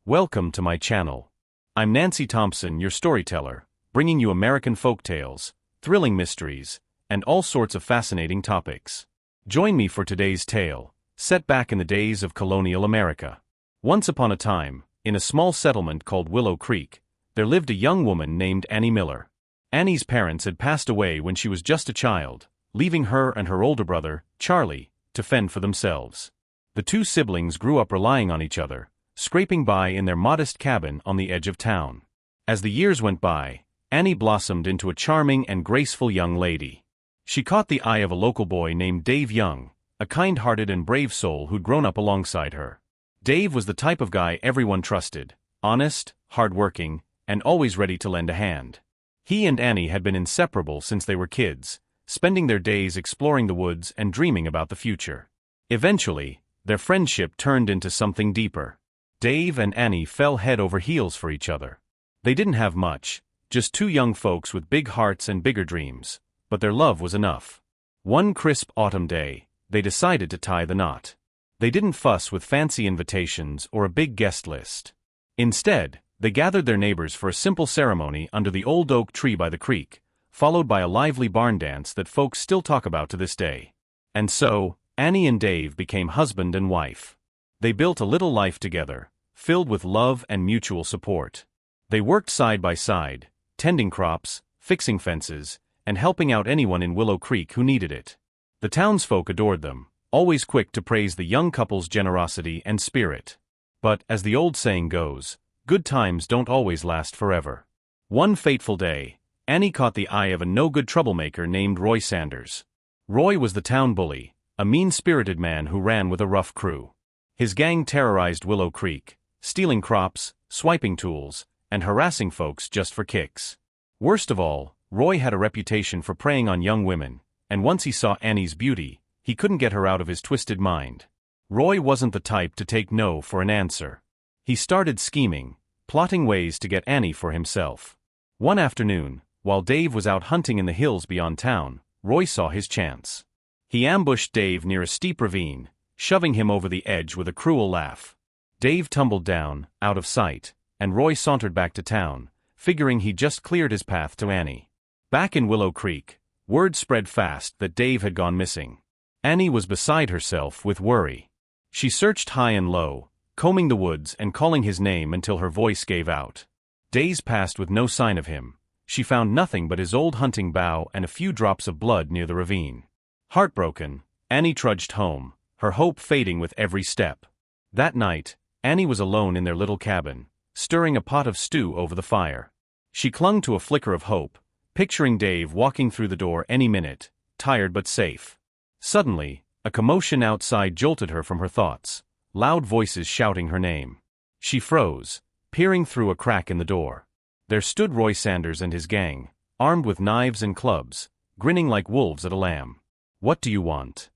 Welcome to my channel. I'm Nancy Thompson, your storyteller, bringing you American folktales, thrilling mysteries, and all sorts of fascinating topics. Join me for today's tale, set back in the days of colonial America. Once upon a time, in a small settlement called Willow Creek, there lived a young woman named Annie Miller. Annie's parents had passed away when she was just a child, leaving her and her older brother, Charlie, to fend for themselves. The two siblings grew up relying on each other, scraping by in their modest cabin on the edge of town. As the years went by, Annie blossomed into a charming and graceful young lady. She caught the eye of a local boy named Dave Young, a kind-hearted and brave soul who'd grown up alongside her. Dave was the type of guy everyone trusted, honest, hard-working, and always ready to lend a hand. He and Annie had been inseparable since they were kids, spending their days exploring the woods and dreaming about the future. Eventually, their friendship turned into something deeper. Dave and Annie fell head over heels for each other. They didn't have much, just two young folks with big hearts and bigger dreams, but their love was enough. One crisp autumn day, they decided to tie the knot. They didn't fuss with fancy invitations or a big guest list. Instead, they gathered their neighbors for a simple ceremony under the old oak tree by the creek, followed by a lively barn dance that folks still talk about to this day. And so, Annie and Dave became husband and wife. They built a little life together, filled with love and mutual support. They worked side by side, tending crops, fixing fences, and helping out anyone in Willow Creek who needed it. The townsfolk adored them, always quick to praise the young couple's generosity and spirit. But, as the old saying goes, good times don't always last forever. One fateful day, Annie caught the eye of a no-good troublemaker named Roy Sanders. Roy was the town bully, a mean-spirited man who ran with a rough crew. His gang terrorized Willow Creek, stealing crops, swiping tools, and harassing folks just for kicks. Worst of all, Roy had a reputation for preying on young women, and once he saw Annie's beauty, he couldn't get her out of his twisted mind. Roy wasn't the type to take no for an answer. He started scheming, plotting ways to get Annie for himself. One afternoon, while Dave was out hunting in the hills beyond town, Roy saw his chance. He ambushed Dave near a steep ravine, shoving him over the edge with a cruel laugh. Dave tumbled down, out of sight, and Roy sauntered back to town, figuring he'd just cleared his path to Annie. Back in Willow Creek, word spread fast that Dave had gone missing. Annie was beside herself with worry. She searched high and low, combing the woods and calling his name until her voice gave out. Days passed with no sign of him. She found nothing but his old hunting bow and a few drops of blood near the ravine. Heartbroken, Annie trudged home, her hope fading with every step. That night, Annie was alone in their little cabin, stirring a pot of stew over the fire. She clung to a flicker of hope, picturing Dave walking through the door any minute, tired but safe. Suddenly, a commotion outside jolted her from her thoughts, loud voices shouting her name. She froze, peering through a crack in the door. There stood Roy Sanders and his gang, armed with knives and clubs, grinning like wolves at a lamb. "What do you want?"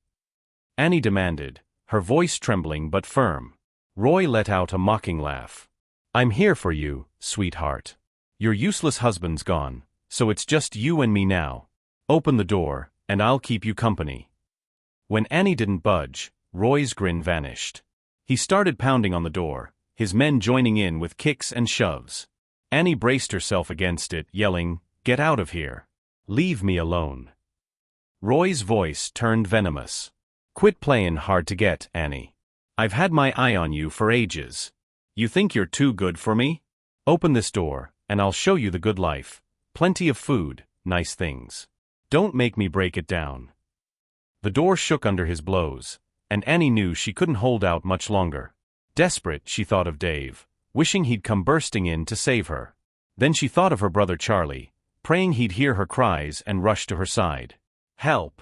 Annie demanded, her voice trembling but firm. Roy let out a mocking laugh. "I'm here for you, sweetheart. Your useless husband's gone, so it's just you and me now. Open the door, and I'll keep you company." When Annie didn't budge, Roy's grin vanished. He started pounding on the door, his men joining in with kicks and shoves. Annie braced herself against it, yelling, "Get out of here. Leave me alone." Roy's voice turned venomous. "Quit playin' hard to get, Annie. I've had my eye on you for ages. You think you're too good for me? Open this door, and I'll show you the good life. Plenty of food, nice things. Don't make me break it down." The door shook under his blows, and Annie knew she couldn't hold out much longer. Desperate, she thought of Dave, wishing he'd come bursting in to save her. Then she thought of her brother Charlie, praying he'd hear her cries and rush to her side. "Help!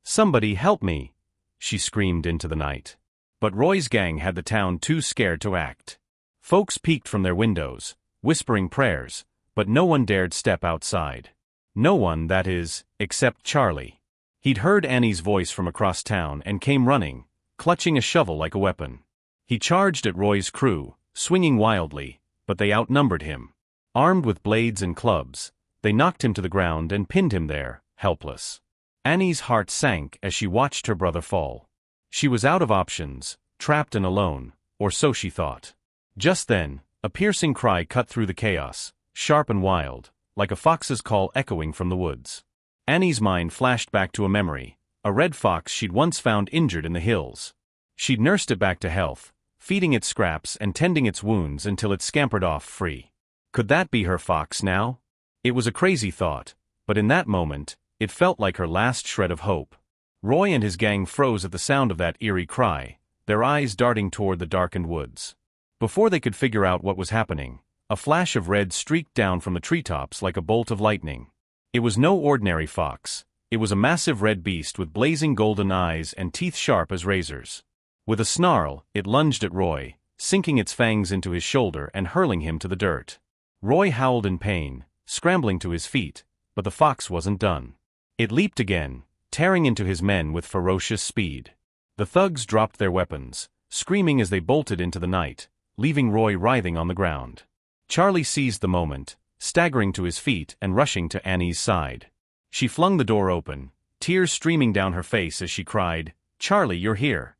Somebody help me!" she screamed into the night. But Roy's gang had the town too scared to act. Folks peeked from their windows, whispering prayers, but no one dared step outside. No one, that is, except Charlie. He'd heard Annie's voice from across town and came running, clutching a shovel like a weapon. He charged at Roy's crew, swinging wildly, but they outnumbered him. Armed with blades and clubs, they knocked him to the ground and pinned him there, helpless. Annie's heart sank as she watched her brother fall. She was out of options, trapped and alone, or so she thought. Just then, A piercing cry cut through the chaos, sharp and wild, like a fox's call echoing from the woods. Annie's mind flashed back to a memory, a red fox she'd once found injured in the hills. She'd nursed it back to health, feeding it scraps and tending its wounds until it scampered off free. Could that be her fox now? It was a crazy thought, but in that moment, it felt like her last shred of hope. Roy and his gang froze at the sound of that eerie cry, their eyes darting toward the darkened woods. Before they could figure out what was happening, a flash of red streaked down from the treetops like a bolt of lightning. It was no ordinary fox. It was a massive red beast with blazing golden eyes and teeth sharp as razors. With a snarl, it lunged at Roy, sinking its fangs into his shoulder and hurling him to the dirt. Roy howled in pain, scrambling to his feet, but the fox wasn't done. It leaped again, tearing into his men with ferocious speed. The thugs dropped their weapons, screaming as they bolted into the night, leaving Roy writhing on the ground. Charlie seized the moment, staggering to his feet and rushing to Annie's side. She flung the door open, tears streaming down her face as she cried, "Charlie, you're here."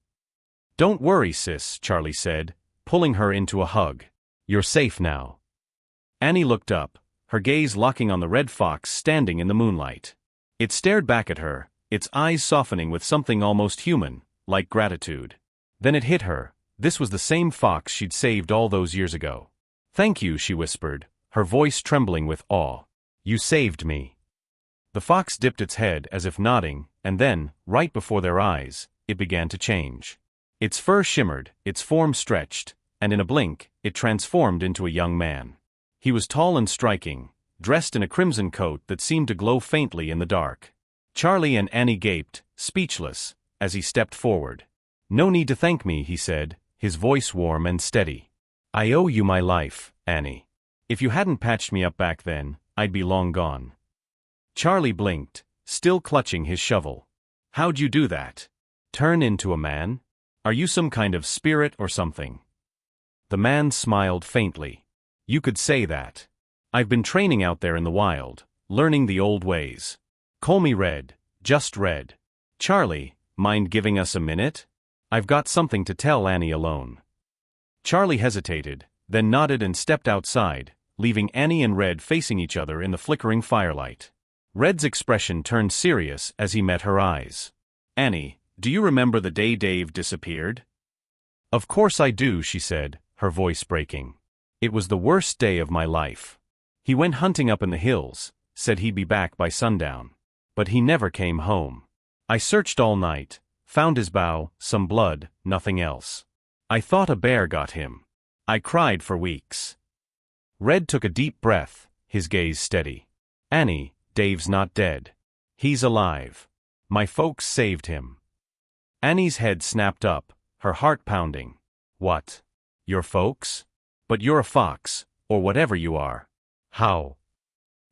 "Don't worry, sis," Charlie said, pulling her into a hug. "You're safe now." Annie looked up, her gaze locking on the red fox standing in the moonlight. It stared back at her, its eyes softening with something almost human, like gratitude. Then it hit her, this was the same fox she'd saved all those years ago. "Thank you," she whispered, her voice trembling with awe. "You saved me." The fox dipped its head as if nodding, and then, right before their eyes, it began to change. Its fur shimmered, its form stretched, and in a blink, it transformed into a young man. He was tall and striking, dressed in a crimson coat that seemed to glow faintly in the dark. Charlie and Annie gaped, speechless, as he stepped forward. "No need to thank me," he said, his voice warm and steady. "I owe you my life, Annie. If you hadn't patched me up back then, I'd be long gone." Charlie blinked, still clutching his shovel. "How'd you do that? Turn into a man? Are you some kind of spirit or something?" The man smiled faintly. "You could say that. I've been training out there in the wild, learning the old ways. Call me Red, just Red." "Charlie, mind giving us a minute? I've got something to tell Annie alone." Charlie hesitated, then nodded and stepped outside, leaving Annie and Red facing each other in the flickering firelight. Red's expression turned serious as he met her eyes. "Annie, do you remember the day Dave disappeared?" "Of course I do," she said, her voice breaking. "It was the worst day of my life. He went hunting up in the hills, said he'd be back by sundown. But he never came home. I searched all night, found his bow, some blood, nothing else. I thought a bear got him. I cried for weeks." Red took a deep breath, his gaze steady. "Annie, Dave's not dead. He's alive. My folks saved him." Annie's head snapped up, her heart pounding. "What? Your folks? But you're a fox, or whatever you are. How?"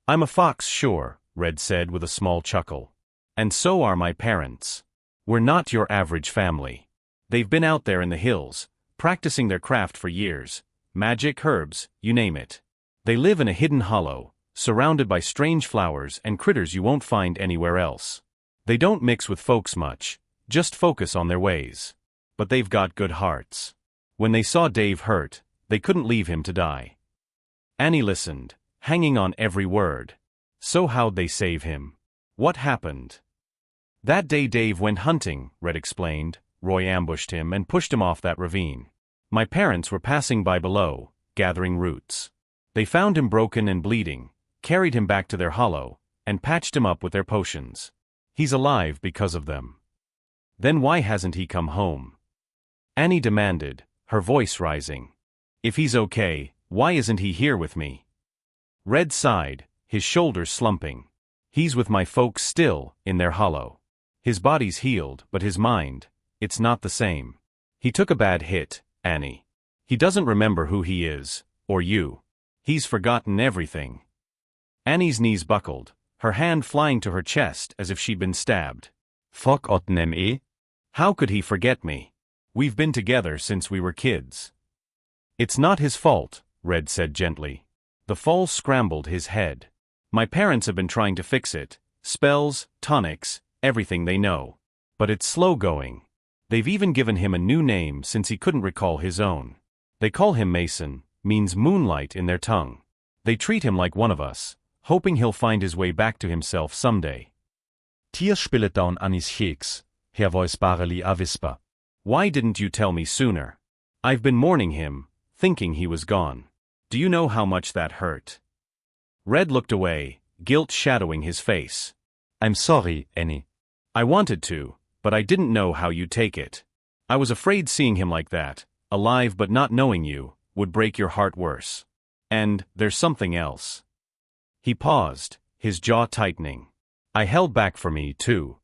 "I'm a fox, sure," Red said with a small chuckle. "And so are my parents. We're not your average family. They've been out there in the hills, practicing their craft for years, magic, herbs, you name it. They live in a hidden hollow, surrounded by strange flowers and critters you won't find anywhere else. They don't mix with folks much, just focus on their ways. But they've got good hearts. When they saw Dave hurt, they couldn't leave him to die." Annie listened, hanging on every word. "So how'd they save him? What happened?" "That day Dave went hunting," Red explained. "Roy ambushed him and pushed him off that ravine. My parents were passing by below, gathering roots. They found him broken and bleeding, carried him back to their hollow, and patched him up with their potions. He's alive because of them." "Then why hasn't he come home?" Annie demanded, her voice rising. "If he's okay, why isn't he here with me?" Red sighed, his shoulders slumping. "He's with my folks still, in their hollow. His body's healed, but his mind, it's not the same. He took a bad hit, Annie. He doesn't remember who he is, or you. He's forgotten everything." Annie's knees buckled, her hand flying to her chest as if she'd been stabbed. "Forgotten me? How could he forget me? We've been together since we were kids." "It's not his fault," Red said gently. The fall scrambled his head. "My parents have been trying to fix it, spells, tonics, everything they know. But it's slow going. They've even given him a new name since he couldn't recall his own. They call him Mason, means moonlight in their tongue. They treat him like one of us, hoping he'll find his way back to himself someday. Tier spillet down Annis Cheks, her voice barely a whisper. Why didn't you tell me sooner? I've been mourning him, thinking he was gone. Do you know how much that hurt? Red looked away, guilt shadowing his face. I'm sorry, Annie. I wanted to, but I didn't know how you'd take it. I was afraid seeing him like that, alive but not knowing you, would break your heart worse. And there's something else. He paused, his jaw tightening. I held back for me, too.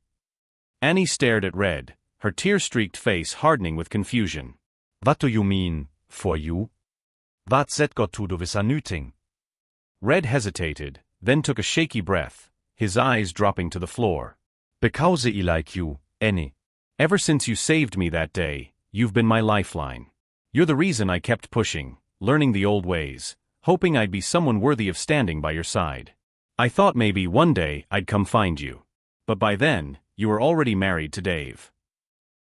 Annie stared at Red, her tear-streaked face hardening with confusion. What do you mean, for you? What's that got to do with anything? Red hesitated, then took a shaky breath, his eyes dropping to the floor. Because I like you, Annie. Ever since you saved me that day, you've been my lifeline. You're the reason I kept pushing, learning the old ways, hoping I'd be someone worthy of standing by your side. I thought maybe one day I'd come find you. But by then, you were already married to Dave.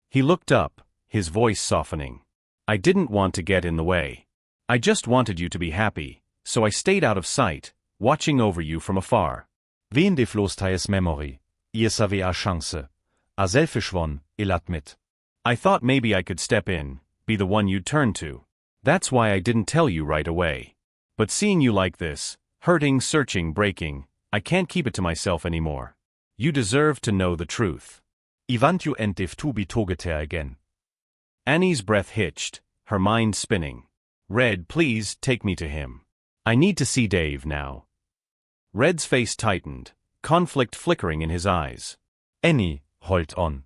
He looked up, his voice softening. I didn't want to get in the way. I just wanted you to be happy, so I stayed out of sight, watching over you from afar. Wen de flost his memory, ihr savez a chance. A selfish one, il admit. I thought maybe I could step in, be the one you'd turn to. That's why I didn't tell you right away. But seeing you like this, hurting, searching, breaking, I can't keep it to myself anymore. You deserve to know the truth. I want you and Dave to be together again. Annie's breath hitched, her mind spinning. Red, please, take me to him. I need to see Dave now. Red's face tightened, conflict flickering in his eyes. Annie, hold on.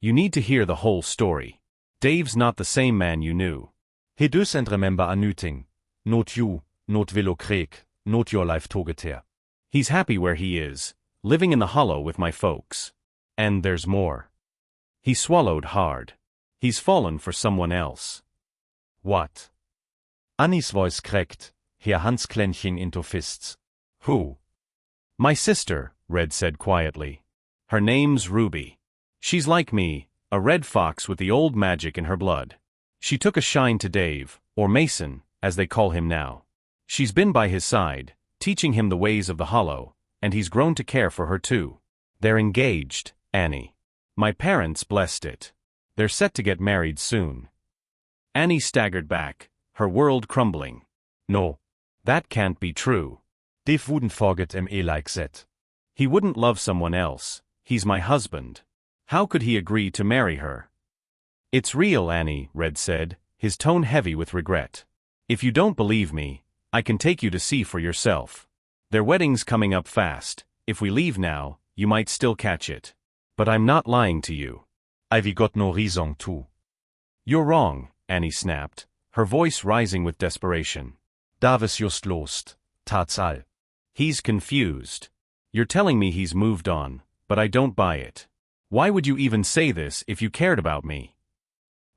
You need to hear the whole story. Dave's not the same man you knew. He doesn't remember anything. Not you, not Willow Creek, not your life together. He's happy where he is, living in the hollow with my folks. And there's more. He swallowed hard. He's fallen for someone else. What? Annie's voice cracked, her hands clenching into fists. Who? My sister, Red said quietly. Her name's Ruby. She's like me, a red fox with the old magic in her blood. She took a shine to Dave, or Mason, as they call him now. She's been by his side, teaching him the ways of the hollow, and he's grown to care for her too. They're engaged, Annie. My parents blessed it. They're set to get married soon. Annie staggered back, her world crumbling. No, that can't be true. Dave wouldn't forget me like that. He wouldn't love someone else. He's my husband. How could he agree to marry her? It's real, Annie, Red said, his tone heavy with regret. If you don't believe me, I can take you to see for yourself. Their wedding's coming up fast. If we leave now, you might still catch it. But I'm not lying to you. I've got no reason to. You're wrong, Annie snapped, her voice rising with desperation. Davis just lost, that's all. He's confused. You're telling me he's moved on, but I don't buy it. Why would you even say this if you cared about me?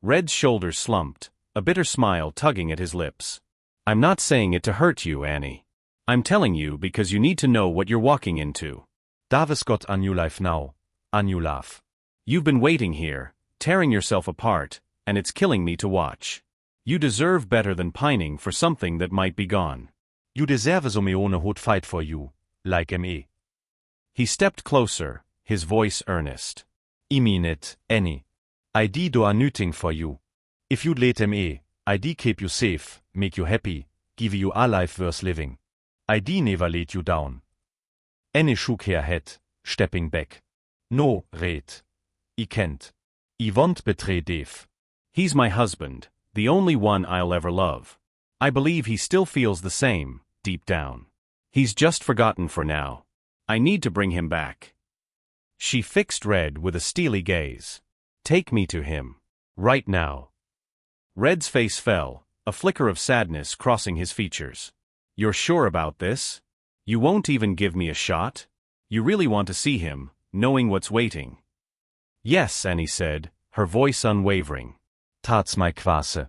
Red's shoulders slumped, a bitter smile tugging at his lips. I'm not saying it to hurt you, Annie. I'm telling you because you need to know what you're walking into. Davis got a new life now, a new laugh. You've been waiting here, tearing yourself apart, and it's killing me to watch. You deserve better than pining for something that might be gone. You deserve so me own would fight for you, like me. He stepped closer, his voice earnest. I mean it, Annie. I do anything for you. If you'd let me, I keep you safe, make you happy, give you a life worth living. I never let you down. Annie shook her head, stepping back. No, Red. I can't. I won't betray Dave. He's my husband, the only one I'll ever love. I believe he still feels the same, deep down. He's just forgotten for now. I need to bring him back. She fixed Red with a steely gaze. Take me to him. Right now. Red's face fell, a flicker of sadness crossing his features. You're sure about this? You won't even give me a shot? You really want to see him, knowing what's waiting? Yes, Annie said, her voice unwavering. That's my quase.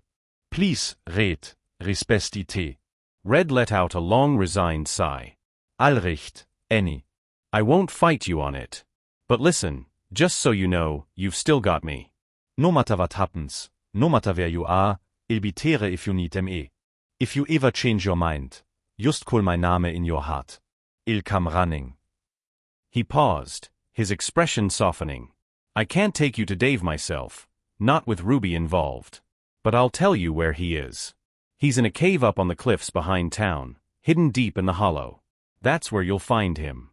Please, Red, respectite. Red let out a long resigned sigh. Allrecht, Annie. I won't fight you on it. But listen, just so you know, you've still got me. No matter what happens, no matter where you are, I'll be there if you need me. If you ever change your mind, just call my name in your heart. I'll come running. He paused, his expression softening. I can't take you to Dave myself, not with Ruby involved. But I'll tell you where he is. He's in a cave up on the cliffs behind town, hidden deep in the hollow. That's where you'll find him.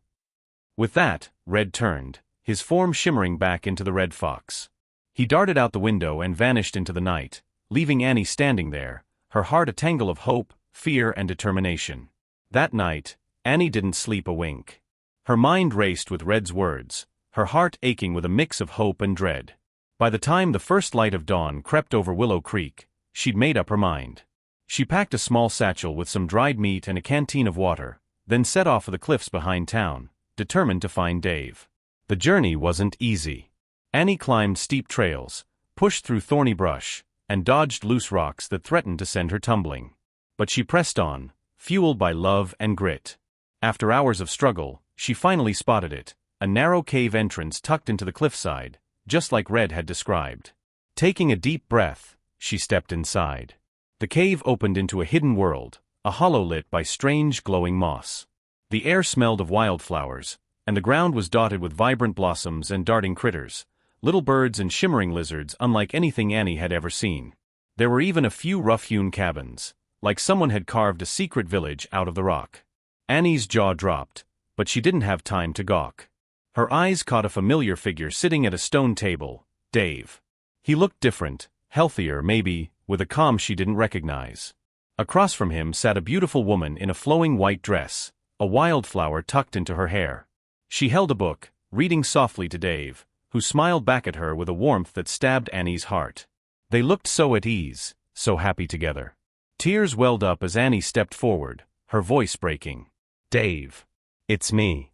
With that, Red turned, his form shimmering back into the red fox. He darted out the window and vanished into the night, leaving Annie standing there, her heart a tangle of hope, fear and determination. That night, Annie didn't sleep a wink. Her mind raced with Red's words, her heart aching with a mix of hope and dread. By the time the first light of dawn crept over Willow Creek, she'd made up her mind. She packed a small satchel with some dried meat and a canteen of water, then set off for the cliffs behind town, determined to find Dave. The journey wasn't easy. Annie climbed steep trails, pushed through thorny brush, and dodged loose rocks that threatened to send her tumbling. But she pressed on, fueled by love and grit. After hours of struggle, she finally spotted it, a narrow cave entrance tucked into the cliffside, just like Red had described. Taking a deep breath, she stepped inside. The cave opened into a hidden world, a hollow lit by strange glowing moss. The air smelled of wildflowers, and the ground was dotted with vibrant blossoms and darting critters, little birds and shimmering lizards unlike anything Annie had ever seen. There were even a few rough-hewn cabins, like someone had carved a secret village out of the rock. Annie's jaw dropped, but she didn't have time to gawk. Her eyes caught a familiar figure sitting at a stone table, Dave. He looked different, healthier maybe, with a calm she didn't recognize. Across from him sat a beautiful woman in a flowing white dress, a wildflower tucked into her hair. She held a book, reading softly to Dave, who smiled back at her with a warmth that stabbed Annie's heart. They looked so at ease, so happy together. Tears welled up as Annie stepped forward, her voice breaking. Dave. It's me.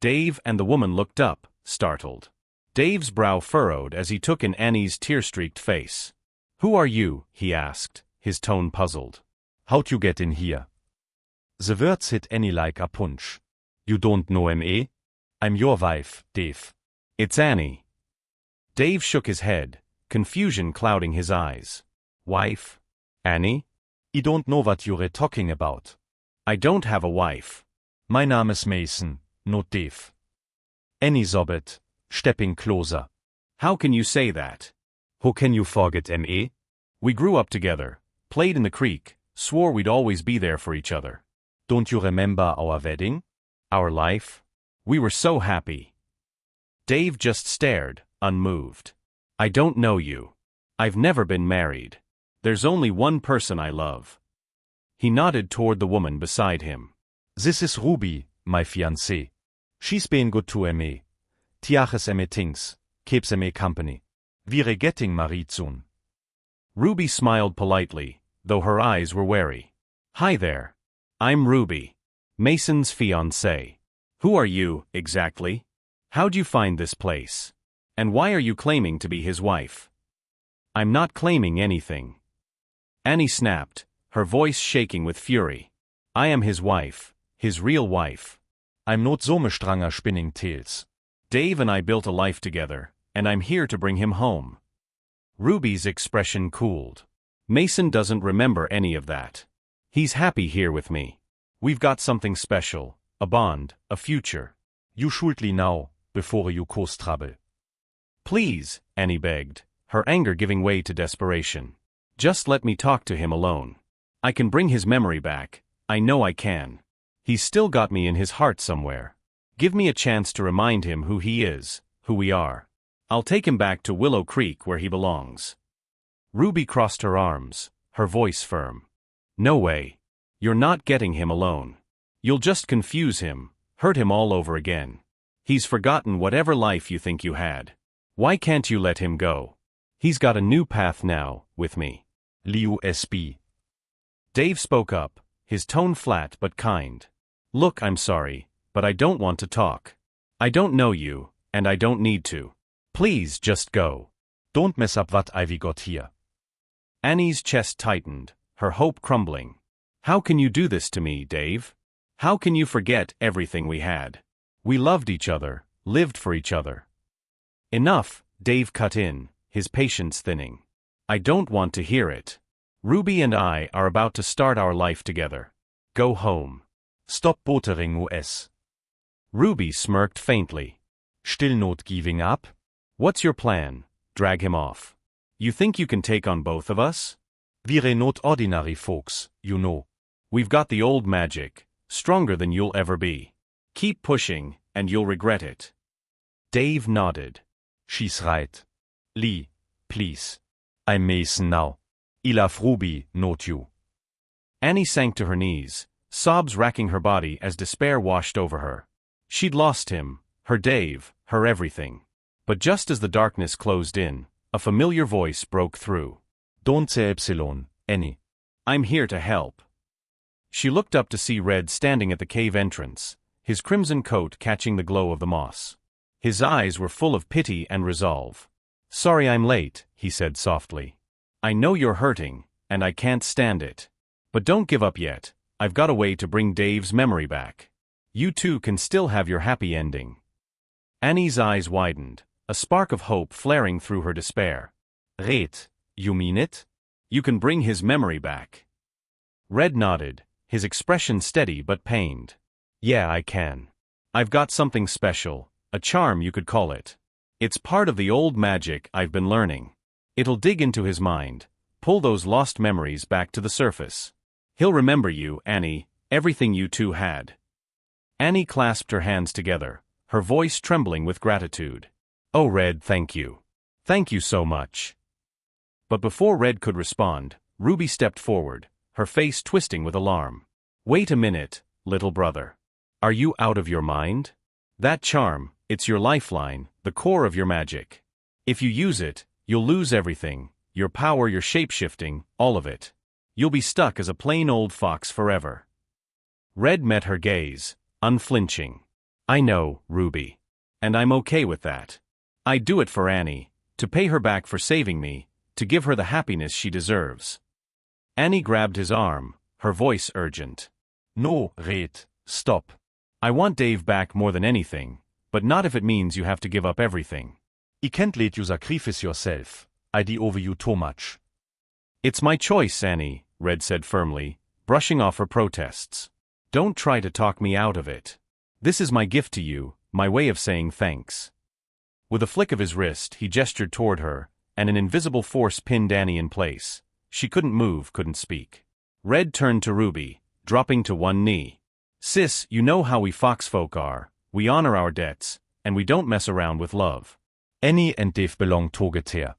Dave and the woman looked up, startled. Dave's brow furrowed as he took in Annie's tear-streaked face. Who are you? He asked, his tone puzzled. How'd you get in here? The words hit Annie like a punch. You don't know me? I'm your wife, Dave. It's Annie. Dave shook his head, confusion clouding his eyes. Wife? Annie? I don't know what you're talking about. I don't have a wife. My name is Mason, not Dave. Annie sobbed, stepping closer. How can you say that? How can you forget me? We grew up together, played in the creek, swore we'd always be there for each other. Don't you remember our wedding? Our life? We were so happy. Dave just stared, unmoved. I don't know you. I've never been married. There's only one person I love. He nodded toward the woman beside him. This is Ruby, my fiancée. She's been good to me. Tiaches me things, keeps me company. We're getting married soon. Ruby smiled politely, though her eyes were wary. Hi there. I'm Ruby, Mason's fiancée. Who are you, exactly? How'd you find this place? And why are you claiming to be his wife? I'm not claiming anything. Annie snapped, her voice shaking with fury. I am his wife, his real wife. I'm not so stranger spinning tales. Dave and I built a life together, and I'm here to bring him home. Ruby's expression cooled. Mason doesn't remember any of that. He's happy here with me. We've got something special, a bond, a future. You should leave now, before you cause trouble. Please, Annie begged, her anger giving way to desperation. Just let me talk to him alone. I can bring his memory back, I know I can. He's still got me in his heart somewhere. Give me a chance to remind him who he is, who we are. I'll take him back to Willow Creek where he belongs. Ruby crossed her arms, her voice firm. No way. You're not getting him alone. You'll just confuse him, hurt him all over again. He's forgotten whatever life you think you had. Why can't you let him go? He's got a new path now, with me. Liu SB. Dave spoke up, his tone flat but kind. Look, I'm sorry, but I don't want to talk. I don't know you, and I don't need to. Please just go. Don't mess up what Ivy got here. Annie's chest tightened, her hope crumbling. How can you do this to me, Dave? How can you forget everything we had? We loved each other, lived for each other. Enough, Dave cut in, his patience thinning. I don't want to hear it. Ruby and I are about to start our life together. Go home. Stop bothering us. Ruby smirked faintly. Still not giving up? What's your plan? Drag him off. You think you can take on both of us? We're not ordinary folks, you know. We've got the old magic, stronger than you'll ever be. Keep pushing, and you'll regret it. Dave nodded. She's right. Lee, please. I'm Mason now. I love Ruby, not you. Annie sank to her knees, sobs racking her body as despair washed over her. She'd lost him, her Dave, her everything. But just as the darkness closed in, a familiar voice broke through. Don't say Epsilon, Annie. I'm here to help. She looked up to see Red standing at the cave entrance, his crimson coat catching the glow of the moss. His eyes were full of pity and resolve. Sorry I'm late, he said softly. I know you're hurting, and I can't stand it. But don't give up yet, I've got a way to bring Dave's memory back. You two can still have your happy ending. Annie's eyes widened, a spark of hope flaring through her despair. Red, you mean it? You can bring his memory back. Red nodded, his expression steady but pained. Yeah, I can. I've got something special, a charm you could call it. It's part of the old magic I've been learning. It'll dig into his mind, pull those lost memories back to the surface. He'll remember you, Annie, everything you two had. Annie clasped her hands together, her voice trembling with gratitude. Oh, Red, thank you. Thank you so much. But before Red could respond, Ruby stepped forward, her face twisting with alarm. Wait a minute, little brother. Are you out of your mind? That charm, it's your lifeline, the core of your magic. If you use it, you'll lose everything, your power, your shape-shifting, all of it. You'll be stuck as a plain old fox forever. Red met her gaze, unflinching. I know, Ruby. And I'm okay with that. I'd do it for Annie, to pay her back for saving me, to give her the happiness she deserves. Annie grabbed his arm, her voice urgent. No, Red, stop. I want Dave back more than anything, but not if it means you have to give up everything. I can't let you sacrifice yourself. I owe you too much. It's my choice, Annie, Red said firmly, brushing off her protests. Don't try to talk me out of it. This is my gift to you, my way of saying thanks. With a flick of his wrist, he gestured toward her, and an invisible force pinned Annie in place. She couldn't move, couldn't speak. Red turned to Ruby, dropping to one knee. Sis, you know how we foxfolk are. We honor our debts, and we don't mess around with love. Annie and Dave belong together.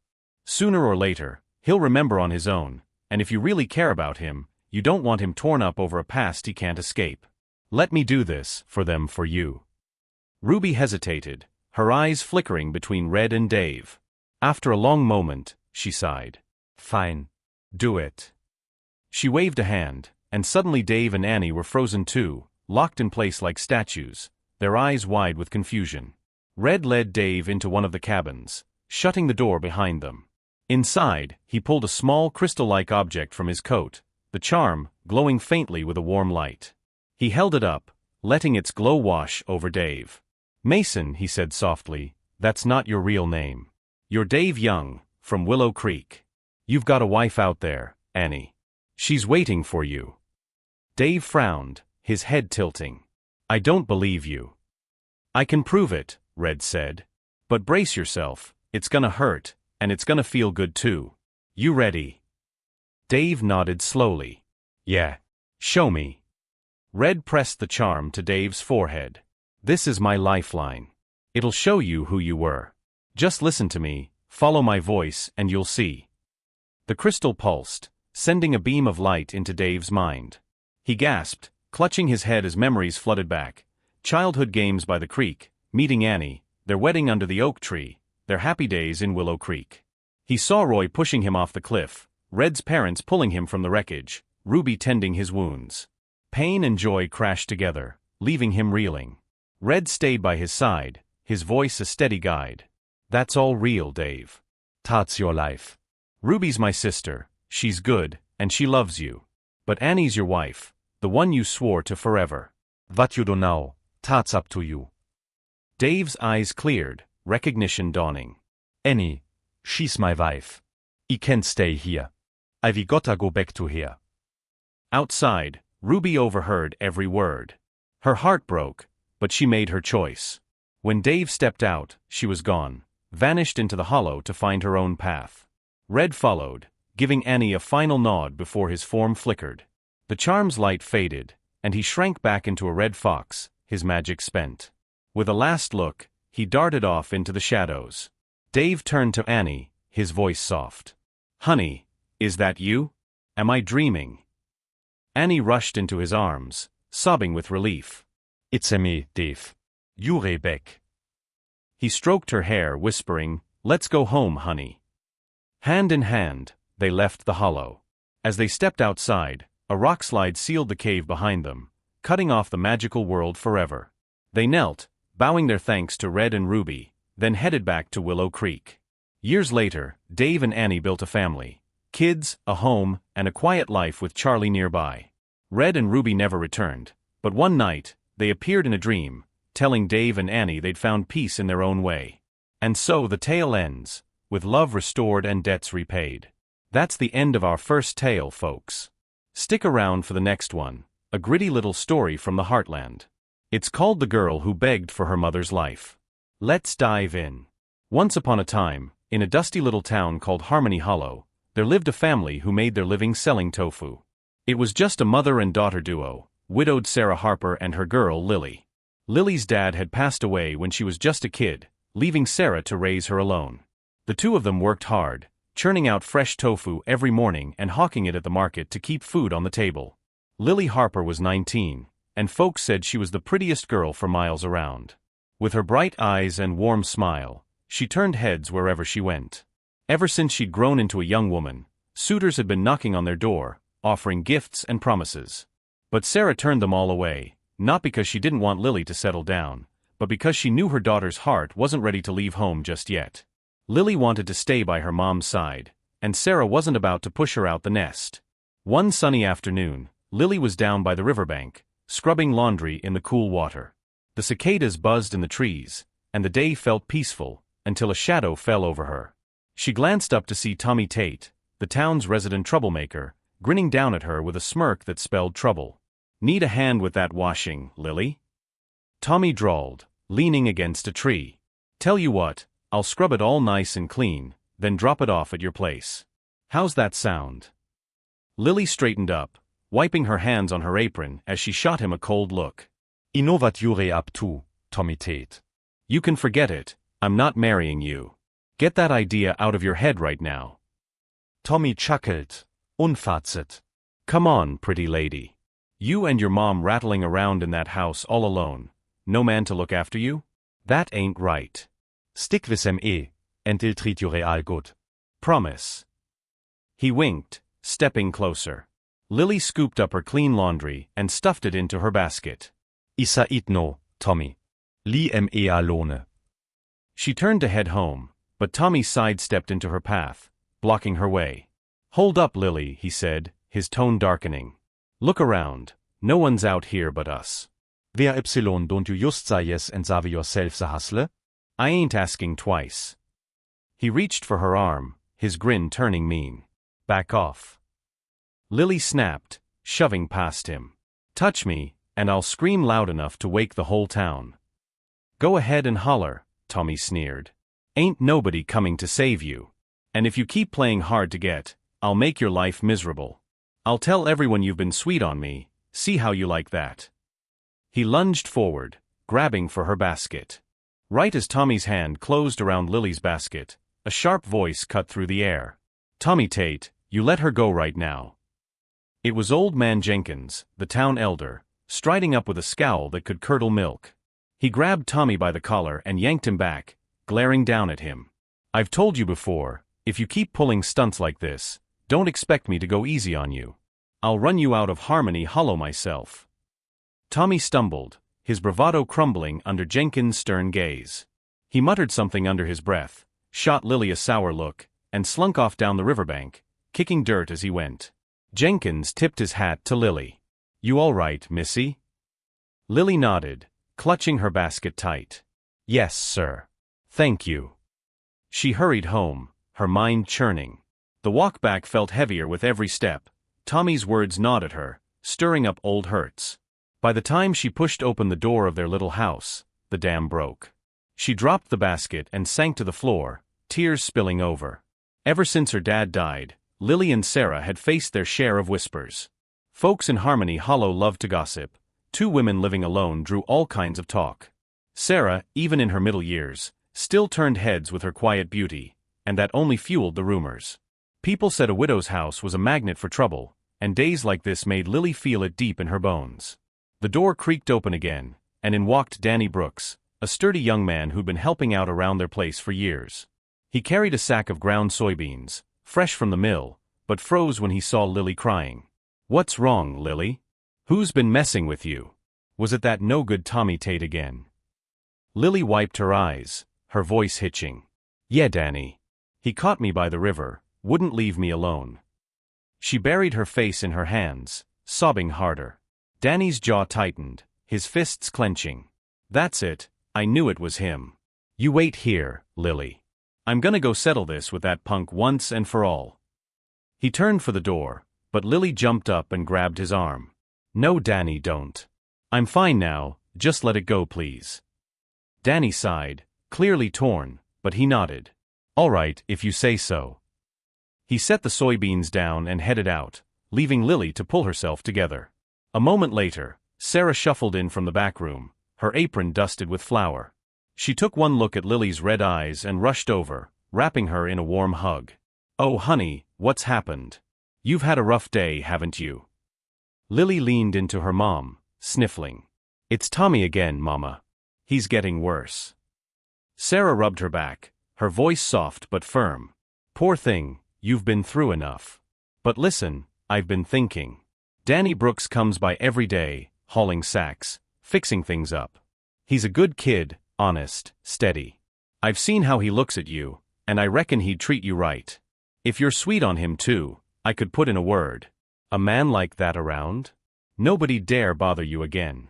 Sooner or later, he'll remember on his own, and if you really care about him, you don't want him torn up over a past he can't escape. Let me do this, for them, for you. Ruby hesitated, her eyes flickering between Red and Dave. After a long moment, she sighed. Fine. Do it. She waved a hand, and suddenly Dave and Annie were frozen too, locked in place like statues, their eyes wide with confusion. Red led Dave into one of the cabins, shutting the door behind them. Inside, he pulled a small crystal-like object from his coat, the charm glowing faintly with a warm light. He held it up, letting its glow wash over Dave. Mason, he said softly, that's not your real name. You're Dave Young, from Willow Creek. You've got a wife out there, Annie. She's waiting for you. Dave frowned, his head tilting. I don't believe you. I can prove it, Red said. But brace yourself, it's gonna hurt, and it's gonna feel good too. You ready? Dave nodded slowly. Yeah. Show me. Red pressed the charm to Dave's forehead. This is my lifeline. It'll show you who you were. Just listen to me, follow my voice, and you'll see. The crystal pulsed, sending a beam of light into Dave's mind. He gasped, clutching his head as memories flooded back. Childhood games by the creek, meeting Annie, their wedding under the oak tree, their happy days in Willow Creek. He saw Roy pushing him off the cliff, Red's parents pulling him from the wreckage, Ruby tending his wounds. Pain and joy crashed together, leaving him reeling. Red stayed by his side, his voice a steady guide. That's all real, Dave. That's your life. Ruby's my sister, she's good, and she loves you. But Annie's your wife, the one you swore to forever. What you do now, that's up to you. Dave's eyes cleared, recognition dawning. Annie, she's my wife. I can't stay here. Ivy gotta go back to here. Outside, Ruby overheard every word. Her heart broke, but she made her choice. When Dave stepped out, she was gone, vanished into the hollow to find her own path. Red followed, giving Annie a final nod before his form flickered. The charm's light faded, and he shrank back into a red fox, his magic spent. With a last look, he darted off into the shadows. Dave turned to Annie, his voice soft. "Honey, is that you? Am I dreaming?" Annie rushed into his arms, sobbing with relief. "It's a me, Dave. You're back." He stroked her hair, whispering, "Let's go home, honey." Hand in hand, they left the hollow. As they stepped outside, a rockslide sealed the cave behind them, cutting off the magical world forever. They knelt, bowing their thanks to Red and Ruby, then headed back to Willow Creek. Years later, Dave and Annie built a family. Kids, a home, and a quiet life with Charlie nearby. Red and Ruby never returned, but one night, they appeared in a dream, telling Dave and Annie they'd found peace in their own way. And so the tale ends, with love restored and debts repaid. That's the end of our first tale, folks. Stick around for the next one, a gritty little story from the heartland. It's called The Girl Who Begged for Her Mother's Life. Let's dive in. Once upon a time, in a dusty little town called Harmony Hollow, there lived a family who made their living selling tofu. It was just a mother and daughter duo, widowed Sarah Harper and her girl Lily. Lily's dad had passed away when she was just a kid, leaving Sarah to raise her alone. The two of them worked hard, churning out fresh tofu every morning and hawking it at the market to keep food on the table. Lily Harper was 19, and folks said she was the prettiest girl for miles around. With her bright eyes and warm smile, she turned heads wherever she went. Ever since she'd grown into a young woman, suitors had been knocking on their door, offering gifts and promises. But Sarah turned them all away, not because she didn't want Lily to settle down, but because she knew her daughter's heart wasn't ready to leave home just yet. Lily wanted to stay by her mom's side, and Sarah wasn't about to push her out the nest. One sunny afternoon, Lily was down by the riverbank, scrubbing laundry in the cool water. The cicadas buzzed in the trees, and the day felt peaceful, until a shadow fell over her. She glanced up to see Tommy Tate, the town's resident troublemaker, grinning down at her with a smirk that spelled trouble. "Need a hand with that washing, Lily?" Tommy drawled, leaning against a tree. "Tell you what, I'll scrub it all nice and clean, then drop it off at your place. How's that sound?" Lily straightened up, wiping her hands on her apron as she shot him a cold look. "I know what you're up to, Tommy Tate." "You can forget it, I'm not marrying you. Get that idea out of your head right now." Tommy chuckled, unfazed. "Come on, pretty lady. You and your mom rattling around in that house all alone, no man to look after you? That ain't right. Stick with me, and it'll treat you real good. Promise." He winked, stepping closer. Lily scooped up her clean laundry and stuffed it into her basket. "Isa it no, Tommy. Li me alone." She turned to head home, but Tommy sidestepped into her path, blocking her way. "Hold up, Lily," he said, his tone darkening. "Look around, no one's out here but us." "Where epsilon don't you just say yes and save yourself the hustle?" "I ain't asking twice." He reached for her arm, his grin turning mean. "Back off." Lily snapped, shoving past him. "Touch me, and I'll scream loud enough to wake the whole town." "Go ahead and holler," Tommy sneered. "Ain't nobody coming to save you. And if you keep playing hard to get, I'll make your life miserable. I'll tell everyone you've been sweet on me, see how you like that." He lunged forward, grabbing for her basket. Right as Tommy's hand closed around Lily's basket, a sharp voice cut through the air. "Tommy Tate, you let her go right now." It was Old Man Jenkins, the town elder, striding up with a scowl that could curdle milk. He grabbed Tommy by the collar and yanked him back, glaring down at him. "I've told you before, if you keep pulling stunts like this, don't expect me to go easy on you. I'll run you out of Harmony Hollow myself." Tommy stumbled, his bravado crumbling under Jenkins' stern gaze. He muttered something under his breath, shot Lily a sour look, and slunk off down the riverbank, kicking dirt as he went. Jenkins tipped his hat to Lily. "You all right, missy?" Lily nodded, clutching her basket tight. "Yes, sir. Thank you." She hurried home, her mind churning. The walk back felt heavier with every step. Tommy's words gnawed at her, stirring up old hurts. By the time she pushed open the door of their little house, the dam broke. She dropped the basket and sank to the floor, tears spilling over. Ever since her dad died, Lily and Sarah had faced their share of whispers. Folks in Harmony Hollow loved to gossip. Two women living alone drew all kinds of talk. Sarah, even in her middle years, still turned heads with her quiet beauty, and that only fueled the rumors. People said a widow's house was a magnet for trouble, and days like this made Lily feel it deep in her bones. The door creaked open again, and in walked Danny Brooks, a sturdy young man who'd been helping out around their place for years. He carried a sack of ground soybeans, fresh from the mill, but froze when he saw Lily crying. "What's wrong, Lily? Who's been messing with you? Was it that no-good Tommy Tate again?" Lily wiped her eyes, her voice hitching. "Yeah, Danny. He caught me by the river, wouldn't leave me alone." She buried her face in her hands, sobbing harder. Danny's jaw tightened, his fists clenching. "That's it, I knew it was him. You wait here, Lily. I'm gonna go settle this with that punk once and for all." He turned for the door, but Lily jumped up and grabbed his arm. "No, Danny, don't. I'm fine now, just let it go, please." Danny sighed, clearly torn, but he nodded. "All right, if you say so." He set the soybeans down and headed out, leaving Lily to pull herself together. A moment later, Sarah shuffled in from the back room, her apron dusted with flour. She took one look at Lily's red eyes and rushed over, wrapping her in a warm hug. "Oh, honey, what's happened? You've had a rough day, haven't you?" Lily leaned into her mom, sniffling. "It's Tommy again, Mama. He's getting worse." Sarah rubbed her back, her voice soft but firm. "Poor thing, you've been through enough. But listen, I've been thinking. Danny Brooks comes by every day, hauling sacks, fixing things up. He's a good kid, honest, steady. I've seen how he looks at you, and I reckon he'd treat you right. If you're sweet on him too, I could put in a word. A man like that around? Nobody dare bother you again."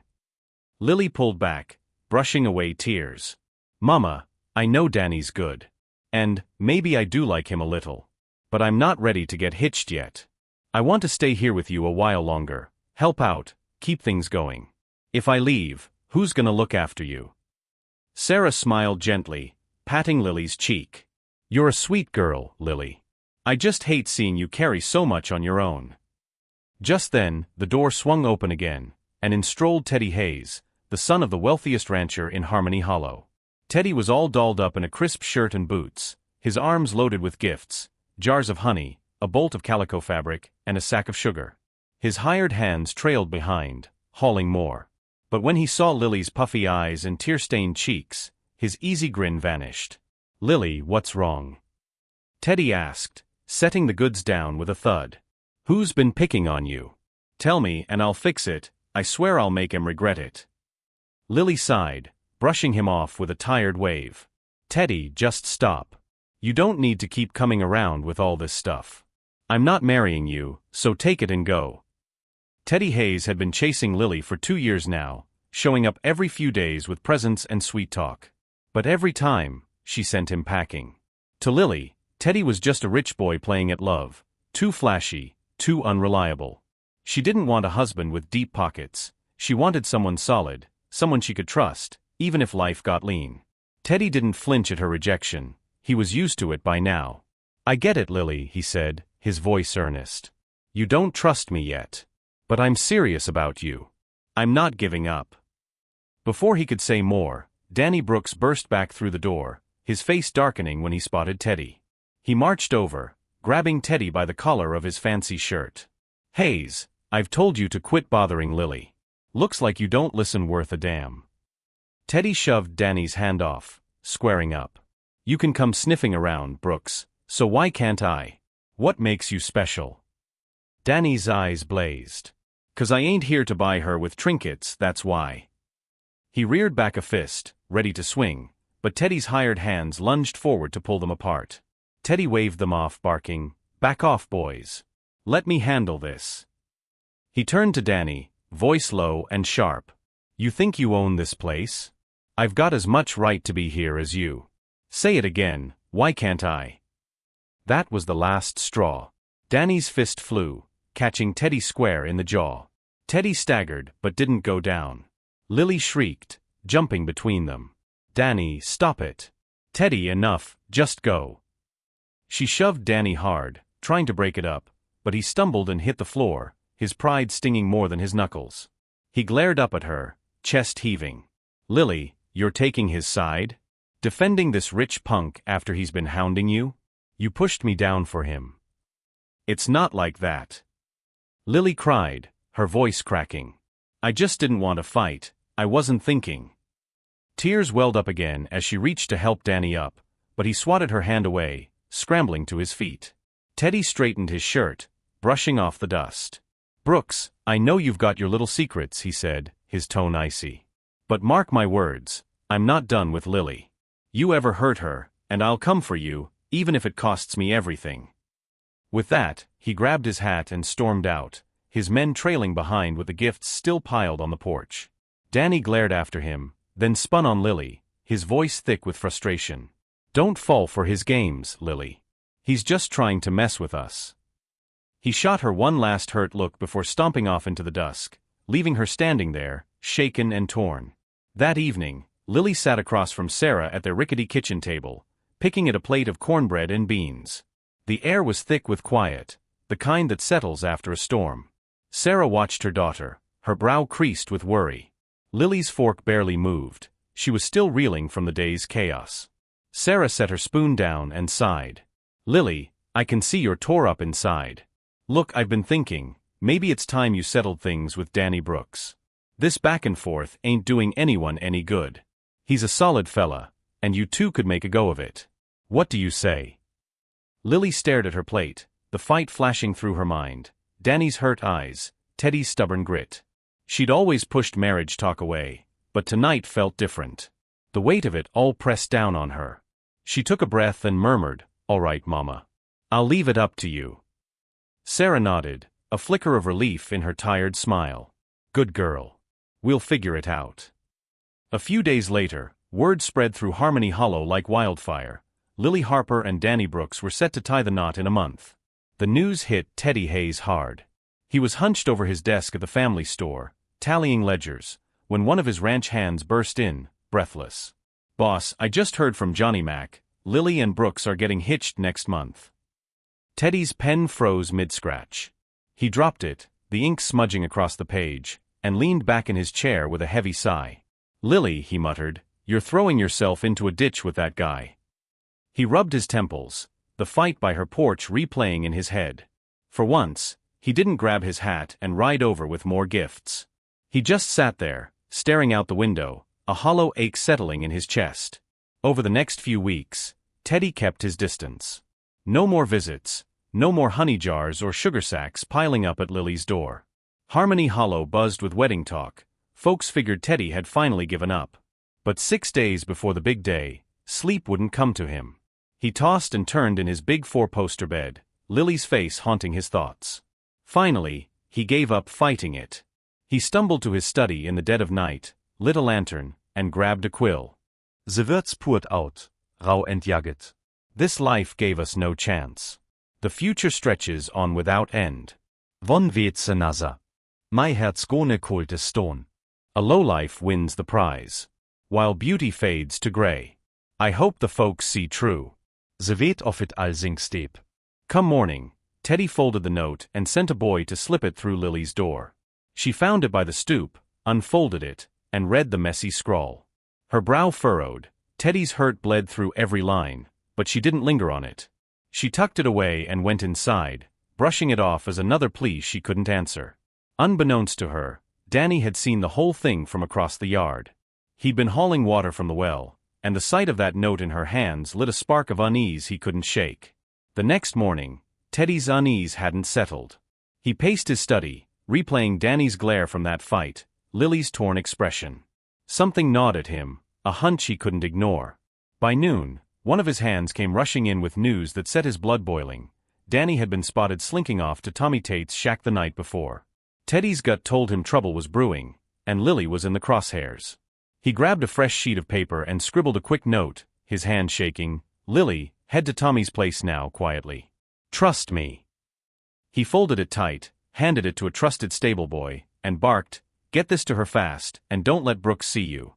Lily pulled back, brushing away tears. "Mama, I know Danny's good. And maybe I do like him a little. But I'm not ready to get hitched yet. I want to stay here with you a while longer, help out, keep things going. If I leave, who's gonna look after you?" Sarah smiled gently, patting Lily's cheek. "You're a sweet girl, Lily. I just hate seeing you carry so much on your own." Just then, the door swung open again, and in strolled Teddy Hayes, the son of the wealthiest rancher in Harmony Hollow. Teddy was all dolled up in a crisp shirt and boots, his arms loaded with gifts, jars of honey, a bolt of calico fabric, and a sack of sugar. His hired hands trailed behind, hauling more. But when he saw Lily's puffy eyes and tear-stained cheeks, his easy grin vanished. "Lily, what's wrong?" Teddy asked, setting the goods down with a thud. "Who's been picking on you? Tell me and I'll fix it, I swear I'll make him regret it." Lily sighed, brushing him off with a tired wave. "Teddy, just stop. You don't need to keep coming around with all this stuff. I'm not marrying you, so take it and go." Teddy Hayes had been chasing Lily for 2 years now, showing up every few days with presents and sweet talk. But every time, she sent him packing. To Lily, Teddy was just a rich boy playing at love, too flashy, too unreliable. She didn't want a husband with deep pockets. She wanted someone solid, someone she could trust, even if life got lean. Teddy didn't flinch at her rejection. He was used to it by now. "I get it, Lily," he said, his voice earnest. "You don't trust me yet. But I'm serious about you. I'm not giving up." Before he could say more, Danny Brooks burst back through the door, his face darkening when he spotted Teddy. He marched over, grabbing Teddy by the collar of his fancy shirt. "Hayes, I've told you to quit bothering Lily. Looks like you don't listen worth a damn." Teddy shoved Danny's hand off, squaring up. "You can come sniffing around, Brooks, so why can't I? What makes you special?" Danny's eyes blazed. "'Cause I ain't here to buy her with trinkets, that's why." He reared back a fist, ready to swing, but Teddy's hired hands lunged forward to pull them apart. Teddy waved them off, barking, "Back off, boys. Let me handle this." He turned to Danny, voice low and sharp. "You think you own this place? I've got as much right to be here as you. Say it again, why can't I?" That was the last straw. Danny's fist flew, catching Teddy square in the jaw. Teddy staggered but didn't go down. Lily shrieked, jumping between them. Danny, stop it. Teddy, enough, just go. She shoved Danny hard, trying to break it up, but he stumbled and hit the floor, his pride stinging more than his knuckles. He glared up at her, chest heaving. Lily, you're taking his side? Defending this rich punk after he's been hounding you? You pushed me down for him. It's not like that. Lily cried, her voice cracking. I just didn't want to fight, I wasn't thinking. Tears welled up again as she reached to help Danny up, but he swatted her hand away, scrambling to his feet. Teddy straightened his shirt, brushing off the dust. Brooks, I know you've got your little secrets, he said, his tone icy. But mark my words, I'm not done with Lily. You ever hurt her, and I'll come for you, even if it costs me everything. With that, he grabbed his hat and stormed out, his men trailing behind with the gifts still piled on the porch. Danny glared after him, then spun on Lily, his voice thick with frustration. Don't fall for his games, Lily. He's just trying to mess with us. He shot her one last hurt look before stomping off into the dusk, leaving her standing there, shaken and torn. That evening, Lily sat across from Sarah at their rickety kitchen table, picking at a plate of cornbread and beans. The air was thick with quiet, the kind that settles after a storm. Sarah watched her daughter, her brow creased with worry. Lily's fork barely moved, she was still reeling from the day's chaos. Sarah set her spoon down and sighed. Lily, I can see you're tore up inside. Look, I've been thinking, maybe it's time you settled things with Danny Brooks. This back and forth ain't doing anyone any good. He's a solid fella, and you two could make a go of it. What do you say? Lily stared at her plate, the fight flashing through her mind. Danny's hurt eyes, Teddy's stubborn grit. She'd always pushed marriage talk away, but tonight felt different. The weight of it all pressed down on her. She took a breath and murmured, All right, Mama. I'll leave it up to you. Sarah nodded, a flicker of relief in her tired smile. Good girl. We'll figure it out. A few days later, word spread through Harmony Hollow like wildfire. Lily Harper and Danny Brooks were set to tie the knot in a month. The news hit Teddy Hayes hard. He was hunched over his desk at the family store, tallying ledgers, when one of his ranch hands burst in, breathless. Boss, I just heard from Johnny Mac, Lily and Brooks are getting hitched next month. Teddy's pen froze mid-scratch. He dropped it, the ink smudging across the page, and leaned back in his chair with a heavy sigh. Lily, he muttered, you're throwing yourself into a ditch with that guy. He rubbed his temples, the fight by her porch replaying in his head. For once, he didn't grab his hat and ride over with more gifts. He just sat there, staring out the window, a hollow ache settling in his chest. Over the next few weeks, Teddy kept his distance. No more visits, no more honey jars or sugar sacks piling up at Lily's door. Harmony Hollow buzzed with wedding talk. Folks figured Teddy had finally given up. But 6 days before the big day, sleep wouldn't come to him. He tossed and turned in his big 4-poster bed, Lily's face haunting his thoughts. Finally, he gave up fighting it. He stumbled to his study in the dead of night, lit a lantern, and grabbed a quill. The words poured out, raw and jagged. This life gave us no chance. The future stretches on without end. Von weht's another. My heart's gone cold as stone. A lowlife wins the prize, while beauty fades to gray. I hope the folks see true. The weight of it all sinks deep. Come morning, Teddy folded the note and sent a boy to slip it through Lily's door. She found it by the stoop, unfolded it, and read the messy scrawl. Her brow furrowed, Teddy's hurt bled through every line, but she didn't linger on it. She tucked it away and went inside, brushing it off as another plea she couldn't answer. Unbeknownst to her, Danny had seen the whole thing from across the yard. He'd been hauling water from the well, and the sight of that note in her hands lit a spark of unease he couldn't shake. The next morning, Teddy's unease hadn't settled. He paced his study, replaying Danny's glare from that fight, Lily's torn expression. Something gnawed at him, a hunch he couldn't ignore. By noon, one of his hands came rushing in with news that set his blood boiling. Danny had been spotted slinking off to Tommy Tate's shack the night before. Teddy's gut told him trouble was brewing, and Lily was in the crosshairs. He grabbed a fresh sheet of paper and scribbled a quick note, his hand shaking. Lily, Head to Tommy's place now, quietly. Trust me. He folded it tight, handed it to a trusted stable boy, and barked, "Get this to her fast, and don't let Brooks see you."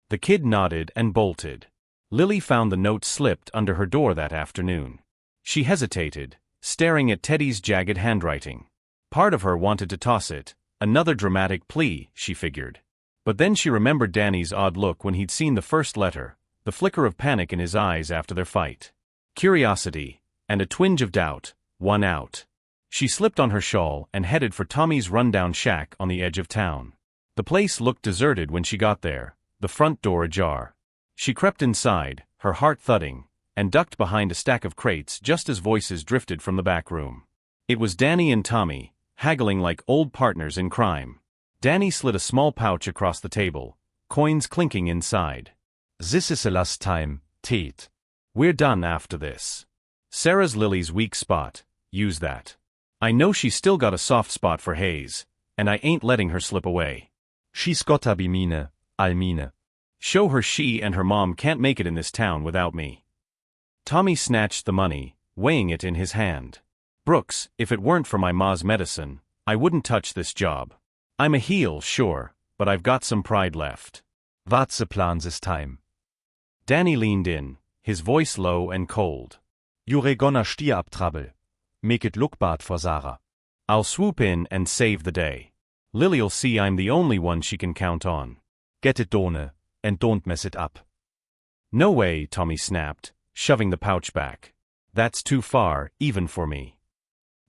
The kid nodded and bolted. Lily found the note slipped under her door that afternoon. She hesitated, staring at Teddy's jagged handwriting. Part of her wanted to toss it, another dramatic plea, she figured. But then she remembered Danny's odd look when he'd seen the first letter, the flicker of panic in his eyes after their fight. Curiosity, and a twinge of doubt, won out. She slipped on her shawl and headed for Tommy's rundown shack on the edge of town. The place looked deserted when she got there, the front door ajar. She crept inside, her heart thudding, and ducked behind a stack of crates just as voices drifted from the back room. It was Danny and Tommy, haggling like old partners in crime. Danny slid a small pouch across the table, coins clinking inside. "This is the last time, Tate. We're done after this. Sarah's Lily's weak spot, use that. I know she's still got a soft spot for Hayes, and I ain't letting her slip away. She's gotta be mine, all mine. Show her she and her mom can't make it in this town without me." Tommy snatched the money, weighing it in his hand. "Brooks, if it weren't for my ma's medicine, I wouldn't touch this job. I'm a heel, sure, but I've got some pride left." "What's the plan this time?" Danny leaned in, his voice low and cold. "You're gonna steer up trouble. Make it look bad for Sarah." "I'll swoop in and save the day. Lily'll see I'm the only one she can count on." "Get it done, and don't mess it up." "No way," Tommy snapped, shoving the pouch back. "That's too far, even for me."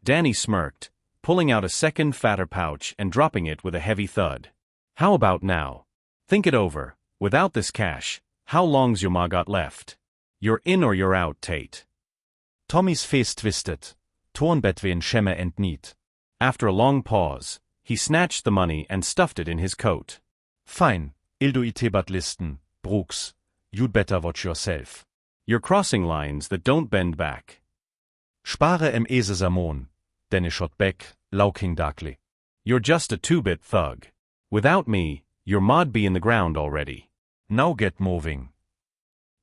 Danny smirked, pulling out a second fatter pouch and dropping it with a heavy thud. "How about now? Think it over. Without this cash, how long's your ma got left? You're in or you're out, Tate." Tommy's face twisted. Torn between shame and need. After a long pause, he snatched the money and stuffed it in his coat. "Fine, I'll do it but listen, Brooks. You'd better watch yourself. You're crossing lines that don't bend back." "Spare em ese Samon, then I shot back, lauking darkly." "You're just a two-bit thug. Without me, your ma'd be in the ground already." "Now get moving."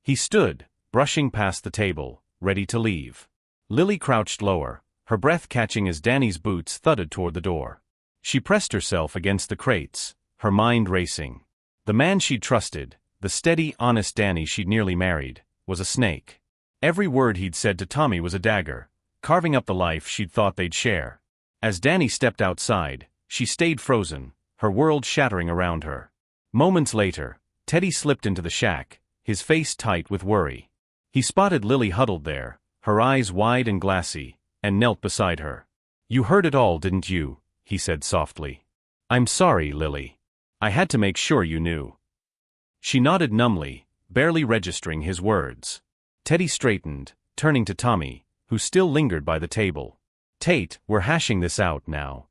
He stood, brushing past the table, ready to leave. Lily crouched lower, her breath catching as Danny's boots thudded toward the door. She pressed herself against the crates, her mind racing. The man she'd trusted, the steady, honest Danny she'd nearly married, was a snake. Every word he'd said to Tommy was a dagger, carving up the life she'd thought they'd share. As Danny stepped outside, she stayed frozen, her world shattering around her. Moments later, Teddy slipped into the shack, his face tight with worry. He spotted Lily huddled there, her eyes wide and glassy, and knelt beside her. "You heard it all, didn't you?" he said softly. "I'm sorry, Lily. I had to make sure you knew." She nodded numbly, barely registering his words. Teddy straightened, turning to Tommy, who still lingered by the table. "Tate, we're hashing this out now."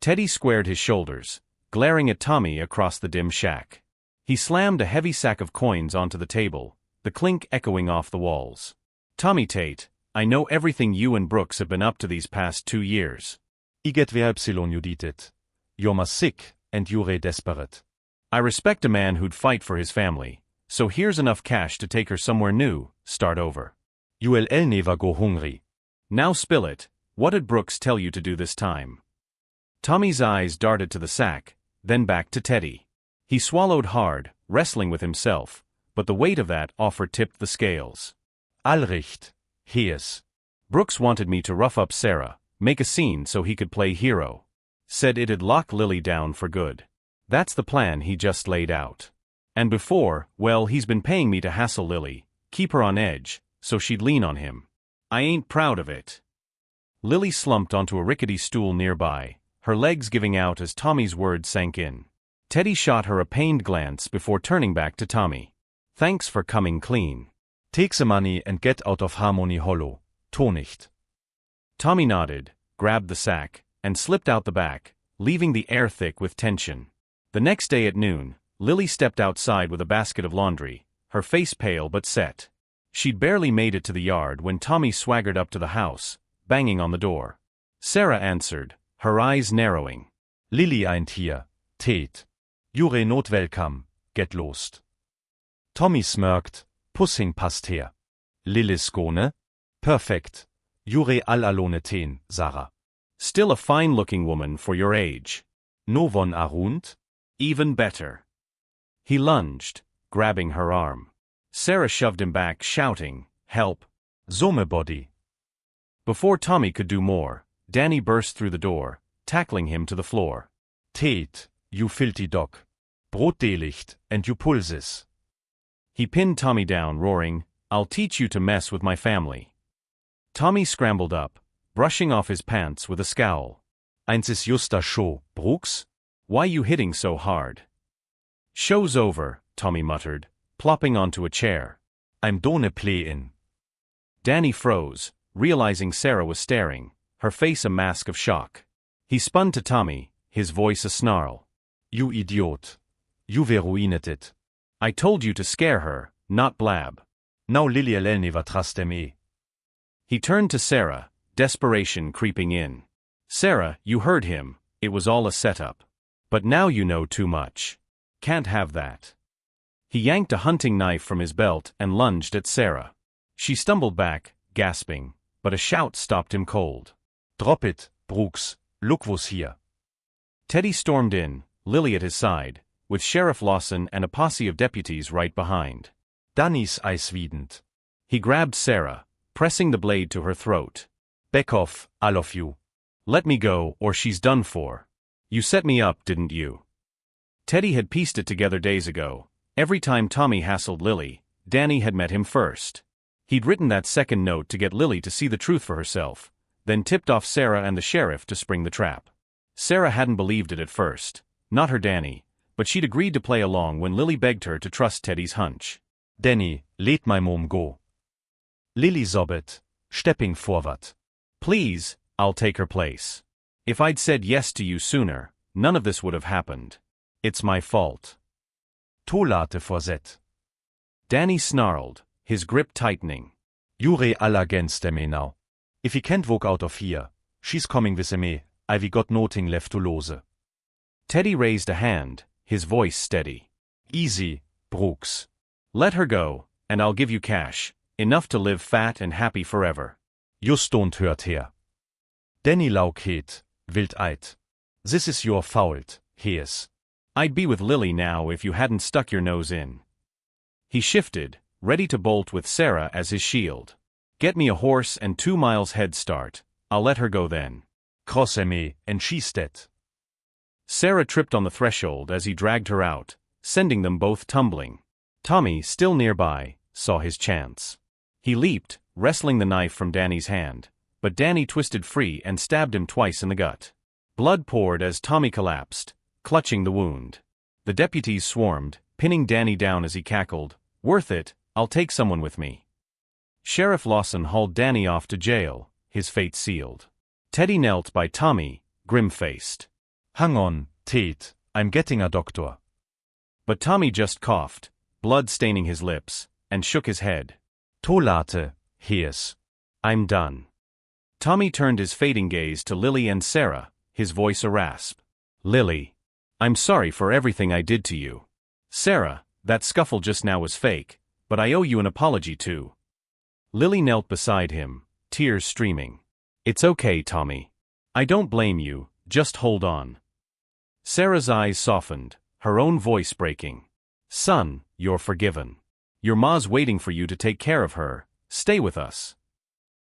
Teddy squared his shoulders, glaring at Tommy across the dim shack. He slammed a heavy sack of coins onto the table, the clink echoing off the walls. "Tommy Tate, I know everything you and Brooks have been up to these past 2 years. I get where Epsilon you did it. You're ma sick, and you're desperate. I respect a man who'd fight for his family, so here's enough cash to take her somewhere new, start over. You'll never go hungry." "Now spill it. What did Brooks tell you to do this time?" Tommy's eyes darted to the sack, then back to Teddy. He swallowed hard, wrestling with himself, but the weight of that offer tipped the scales. "All recht. Here's." "Brooks wanted me to rough up Sarah, make a scene so he could play hero. Said it'd lock Lily down for good. That's the plan he just laid out. And before, well, he's been paying me to hassle Lily, keep her on edge, so she'd lean on him. I ain't proud of it." Lily slumped onto a rickety stool nearby, her legs giving out as Tommy's words sank in. Teddy shot her a pained glance before turning back to Tommy. "Thanks for coming clean. Take the money and get out of Harmony Hollow. Tu nicht." Tommy nodded, grabbed the sack, and slipped out the back, leaving the air thick with tension. The next day at noon, Lily stepped outside with a basket of laundry, her face pale but set. She'd barely made it to the yard when Tommy swaggered up to the house, banging on the door. Sarah answered, her eyes narrowing. "Lily ain't here, Tate. You're not welcome, get lost." Tommy smirked, pushing past her. Lillis skåne? Perfekt. Jure all alone ten, Sarah. Still a fine-looking woman for your age. No one around? Even better. He lunged, grabbing her arm. Sarah shoved him back, shouting, "Help! Somebody." Before Tommy could do more, Danny burst through the door, tackling him to the floor. Tate, you filthy dog. Brotdelicht, and you pulses. He pinned Tommy down, roaring, "I'll teach you to mess with my family." Tommy scrambled up, brushing off his pants with a scowl. Eins ist justa show, Brooks? Why you hitting so hard? Show's over, Tommy muttered, plopping onto a chair. I'm done playin'. Danny froze, realizing Sarah was staring, her face a mask of shock. He spun to Tommy, his voice a snarl. You idiot. You ruined it. I told you to scare her, not blab. Now Lily Eleni va trust me. He turned to Sarah, desperation creeping in. Sarah, you heard him, it was all a setup. But now you know too much. Can't have that. He yanked a hunting knife from his belt and lunged at Sarah. She stumbled back, gasping, but a shout stopped him cold. Drop it, Brooks, look who's here. Teddy stormed in, Lily at his side, with Sheriff Lawson and a posse of deputies right behind. Danny's eiswiedend. He grabbed Sarah, pressing the blade to her throat. Back off, all of you. Let me go, or she's done for. You set me up, didn't you? Teddy had pieced it together days ago. Every time Tommy hassled Lily, Danny had met him first. He'd written that second note to get Lily to see the truth for herself, then tipped off Sarah and the sheriff to spring the trap. Sarah hadn't believed it at first, not her Danny, but she'd agreed to play along when Lily begged her to trust Teddy's hunch. Danny, let my mom go. Lily sobbed, stepping forward. Please, I'll take her place. If I'd said yes to you sooner, none of this would have happened. It's my fault. Tolate for that. Danny snarled, his grip tightening. You're all against me now. If he can't walk out of here, she's coming with me, I've got nothing left to lose. Teddy raised a hand, his voice steady. Easy, Brooks. Let her go, and I'll give you cash, enough to live fat and happy forever. Just don't hurt her. Danny Laukhet, wild-eyed. This is your fault, here's. I'd be with Lily now if you hadn't stuck your nose in. He shifted, ready to bolt with Sarah as his shield. Get me a horse and 2 miles head start, I'll let her go then. Cross me, and she's dead. Sarah tripped on the threshold as he dragged her out, sending them both tumbling. Tommy, still nearby, saw his chance. He leaped, wrestling the knife from Danny's hand, but Danny twisted free and stabbed him twice in the gut. Blood poured as Tommy collapsed, clutching the wound. The deputies swarmed, pinning Danny down as he cackled, "Worth it, I'll take someone with me." Sheriff Lawson hauled Danny off to jail, his fate sealed. Teddy knelt by Tommy, grim-faced. Hang on, Tate, I'm getting a doctor. But Tommy just coughed, blood staining his lips, and shook his head. Tolate, here's. I'm done. Tommy turned his fading gaze to Lily and Sarah, his voice a rasp. Lily. I'm sorry for everything I did to you. Sarah, that scuffle just now was fake, but I owe you an apology too. Lily knelt beside him, tears streaming. It's okay, Tommy. I don't blame you, just hold on. Sarah's eyes softened, her own voice breaking. Son, you're forgiven. Your ma's waiting for you to take care of her, stay with us.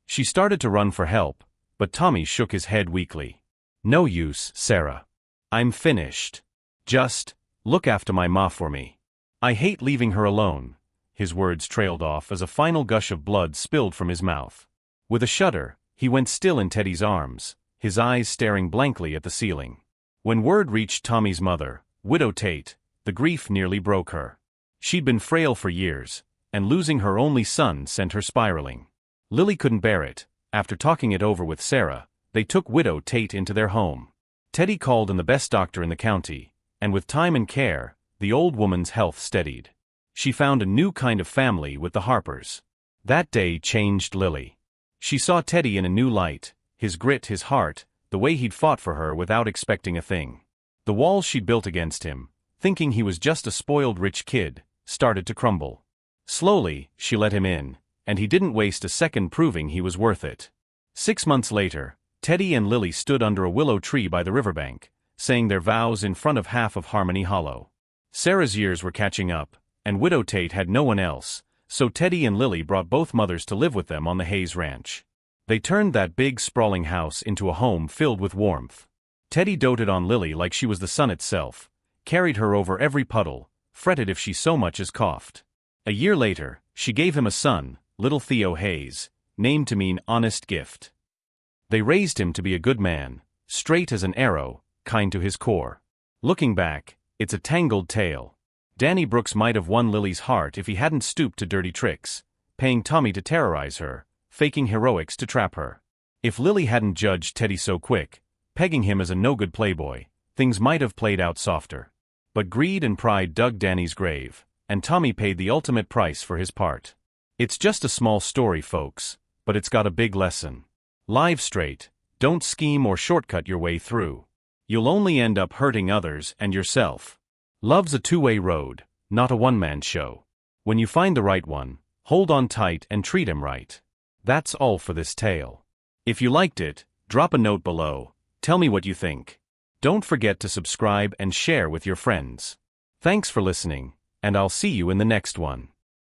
She started to run for help, but Tommy shook his head weakly. No use, Sarah. I'm finished. Just, look after my ma for me. I hate leaving her alone. His words trailed off as a final gush of blood spilled from his mouth. With a shudder, he went still in Teddy's arms, his eyes staring blankly at the ceiling. When word reached Tommy's mother, Widow Tate, the grief nearly broke her. She'd been frail for years, and losing her only son sent her spiraling. Lily couldn't bear it. After talking it over with Sarah, they took Widow Tate into their home. Teddy called in the best doctor in the county, and with time and care, the old woman's health steadied. She found a new kind of family with the Harpers. That day changed Lily. She saw Teddy in a new light, his grit, his heart, the way he'd fought for her without expecting a thing. The walls she'd built against him, thinking he was just a spoiled rich kid, started to crumble. Slowly, she let him in, and he didn't waste a second proving he was worth it. 6 months later, Teddy and Lily stood under a willow tree by the riverbank, saying their vows in front of half of Harmony Hollow. Sarah's years were catching up, and Widow Tate had no one else, so Teddy and Lily brought both mothers to live with them on the Hayes Ranch. They turned that big sprawling house into a home filled with warmth. Teddy doted on Lily like she was the sun itself, carried her over every puddle, fretted if she so much as coughed. A year later, she gave him a son, little Theo Hayes, named to mean honest gift. They raised him to be a good man, straight as an arrow, kind to his core. Looking back, it's a tangled tale. Danny Brooks might have won Lily's heart if he hadn't stooped to dirty tricks, paying Tommy to terrorize her, faking heroics to trap her. If Lily hadn't judged Teddy so quick, pegging him as a no-good playboy, things might have played out softer. But greed and pride dug Danny's grave, and Tommy paid the ultimate price for his part. It's just a small story, folks, but it's got a big lesson. Live straight, don't scheme or shortcut your way through. You'll only end up hurting others and yourself. Love's a two-way road, not a one-man show. When you find the right one, hold on tight and treat him right. That's all for this tale. If you liked it, drop a note below, tell me what you think. Don't forget to subscribe and share with your friends. Thanks for listening, and I'll see you in the next one.